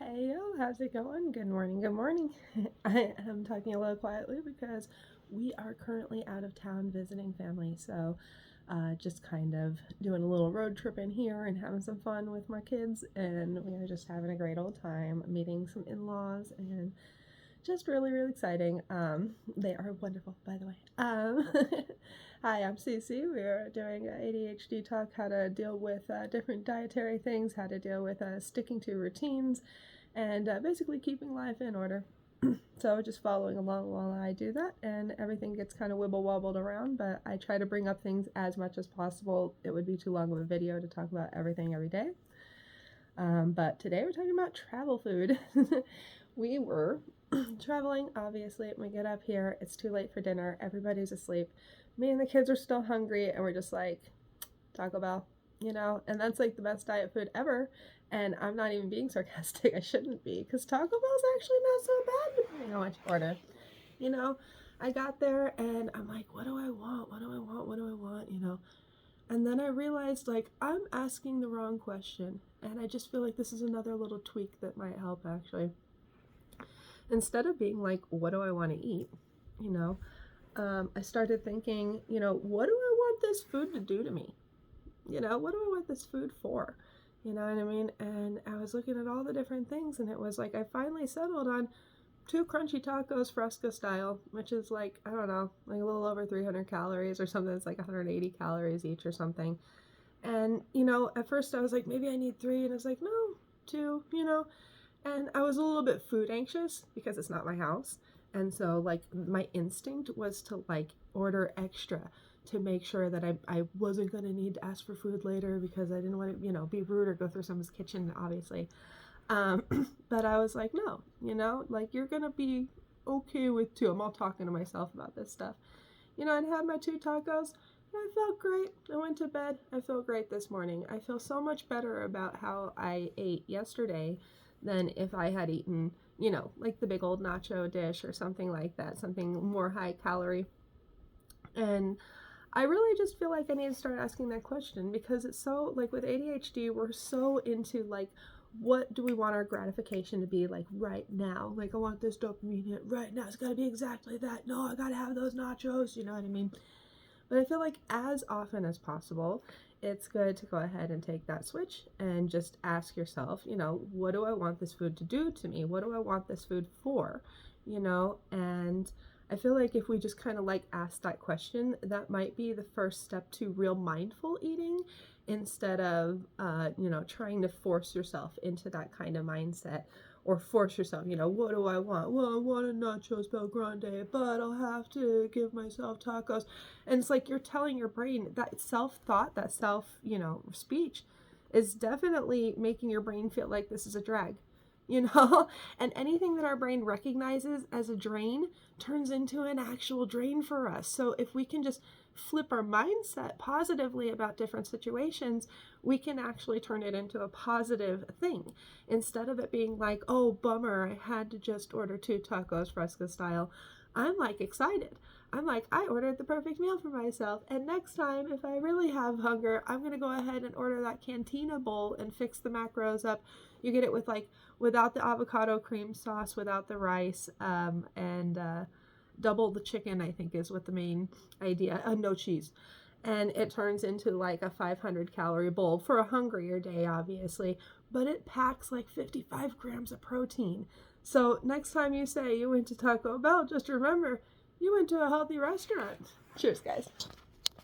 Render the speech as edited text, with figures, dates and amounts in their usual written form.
Hey yo, how's it going? Good morning, good morning. I am talking a little quietly because we are currently out of town visiting family, so just kind of doing a little road trip in here and having some fun with my kids, and we are just having a great old time meeting some in-laws and just really, really exciting. They are wonderful, by the way. Hi, I'm Cece. We are doing an ADHD talk, how to deal with different dietary things, how to deal with sticking to routines, and basically keeping life in order. So just following along while I do that, and everything gets kind of wibble wobbled around, but I try to bring up things as much as possible. It would be too long of a video to talk about everything every day. But today we're talking about travel food. We were traveling, obviously. We get up here, it's too late for dinner, everybody's asleep. Me and the kids are still hungry, and we're just like, Taco Bell, and that's like the best diet food ever. And I'm not even being sarcastic, I shouldn't be, because Taco Bell's actually not so bad depending on what you order. You know, I got there and I'm like, what do I want? What do I want? What do I want? And then I realized, like, I'm asking the wrong question. And I just feel like this is another little tweak that might help, actually. Instead of being like, what do I want to eat? I started thinking, what do I want this food to do to me? What do I want this food for? You know what I mean? And I was looking at all the different things, and it was like I finally settled on 2 crunchy tacos fresca style, which is like, I don't know, like a little over 300 calories or something. It's like 180 calories each or something. And, at first I was like, maybe I need 3, and I was like, no, 2, and I was a little bit food anxious because it's not my house. And so, like, my instinct was to, like, order extra to make sure that I wasn't going to need to ask for food later because I didn't want to, be rude or go through someone's kitchen, obviously. But I was like, no, like, you're going to be okay with 2. I'm all talking to myself about this stuff. I had my 2 tacos. I felt great. I went to bed. I feel great this morning. I feel so much better about how I ate yesterday than if I had eaten, like the big old nacho dish or something like that, something more high calorie. And I really just feel like I need to start asking that question because it's so, like, with ADHD, we're so into, like, what do we want our gratification to be, like, right now? Like, I want this dopamine hit right now. It's got to be exactly that. No, I got to have those nachos. You know what I mean? But I feel like as often as possible, it's good to go ahead and take that switch and just ask yourself, what do I want this food to do to me? What do I want this food for? And I feel like if we just kind of like ask that question, that might be the first step to real mindful eating instead of, trying to force yourself into that kind of mindset or force yourself, what do I want? Well, I want a nachos Bel Grande, but I'll have to give myself tacos. And it's like you're telling your brain that self-thought, that speech is definitely making your brain feel like this is a drag. And anything that our brain recognizes as a drain turns into an actual drain for us. So if we can just flip our mindset positively about different situations, we can actually turn it into a positive thing instead of it being like, oh, bummer, I had to just order 2 tacos fresca style. I'm like excited. I'm like, I ordered the perfect meal for myself, and next time if I really have hunger, I'm gonna go ahead and order that cantina bowl and fix the macros up. You get it with, like, without the avocado cream sauce, without the rice, and double the chicken, I think is what the main idea, no cheese. And it turns into like a 500 calorie bowl for a hungrier day, obviously, but it packs like 55 grams of protein. So next time you say you went to Taco Bell, just remember you went to a healthy restaurant. Cheers, guys.